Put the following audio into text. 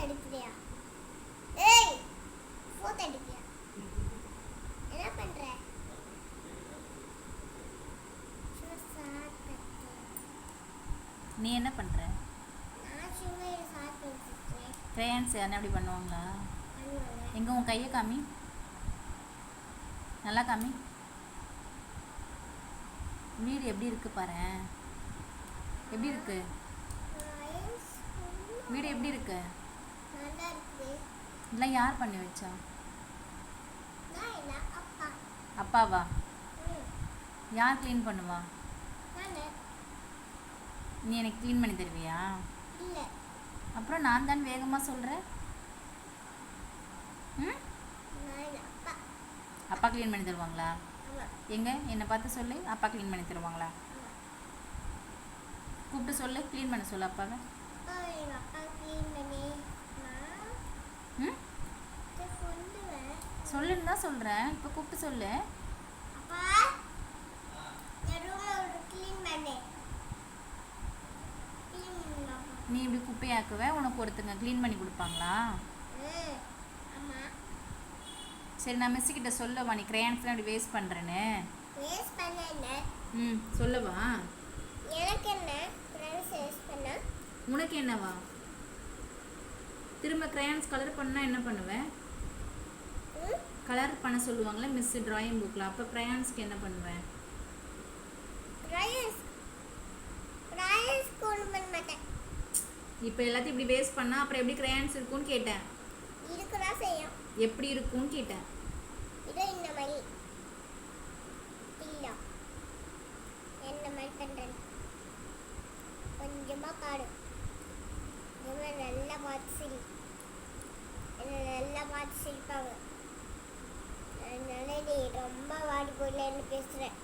எடுக்கிறியா? ஏய், போட்டோ எடுக்கிறியா? என்ன பண்ற? நீ என்ன பண்ற? நான் சும்மா ஷார்ட் பண்ணிட்டேன். கிரேயான்ஸ் யாரும் அப்படி பண்ணுவாங்களா? பண்ணுவாங்க. எங்க உன் கையை காமி, நல்லா காமி. வீடு எப்படி இருக்கு பாரு. எப்படி இருக்கு வீடு? எப்படி இருக்கு? நல்லா இருக்கு. இல்லை, யார் பண்ணி வச்சா? நான் இல்ல, அப்பா. அப்பாவா? யார் க்ளீன் பண்ணுவா? நானு. நீ எனக்கு க்ளீன் பண்ணி தருவியா? இல்ல. அப்புறம் நான் தான் வேகமாக சொல்கிறேன். ம், நான் இல்ல, அப்பா. அப்பா க்ளீன் பண்ணி தருவாங்களா? ஆமா. எங்க என்னை பார்த்து சொல்லு, அப்பா க்ளீன் பண்ணி தருவாங்களா? ஆமா. கூப்பிட்டு சொல்லு, க்ளீன் பண்ண சொல்லு அப்பாவை. எங்க அப்பா க்ளீன் பண்ணி நான் ம், சொல்லுவேன். சொல்லுன்னு தான் சொல்கிறேன், இப்போ கூப்பிட்டு சொல்லு. அப்பா, இந்த ரூமை ஒரு க்ளீன் பண்ணு. க்ளீன் பண்ணு. நீ இப்படி குப்பையாக்குவ, உனக்கு ஒருத்தங்க க்ளீன் பண்ணி கொடுப்பாங்களா? ஆமா. சரி, நான் மிஸ்ஸுக்கிட்ட சொல்லவா நீ கிரேயான்ஸ்லாம் இப்படி வேஸ்ட் பண்ணுறேன்னு? வேஸ்ட் பண்ணல. ம், சொல்லவா? எனக்கு என்ன ஃப்ரெண்ட்ஸ் வேஸ்ட் பண்ணா? உனக்கு என்னவா? திரும்ப கிரேயான்ஸ் கலர் பண்ணால் என்ன பண்ணுவேன்? கலர் பண்ண சொல்லுவாங்களே மிஸ் டிராயிங் புக்கில், அப்போ கிரேயான்ஸ்க்கு என்ன பண்ணுவேன்? ரைஸ் கொண்டு பண்ண மாட்டேன். இப்போ எல்லாத்தையும் இப்படி வேஸ்ட் பண்ணால் அப்புறம் எப்படி கிரேயான்ஸ் இருக்கும்னு கேட்டேன். இருக்குதா செய்யும். எப்படி இருக்கும்னு கேட்டேன். இதோ இந்த மாதிரி இல்ல, என்ன மாதிரி பண்ணுறேன். கொஞ்சமாக காடு இவன் நல்லா பார்த்து சிரி, என்ன நல்லா பார்த்து சிரிப்பாங்க. அதனால நீ ரொம்ப வாடி போடலன்னு பேசுகிறேன்.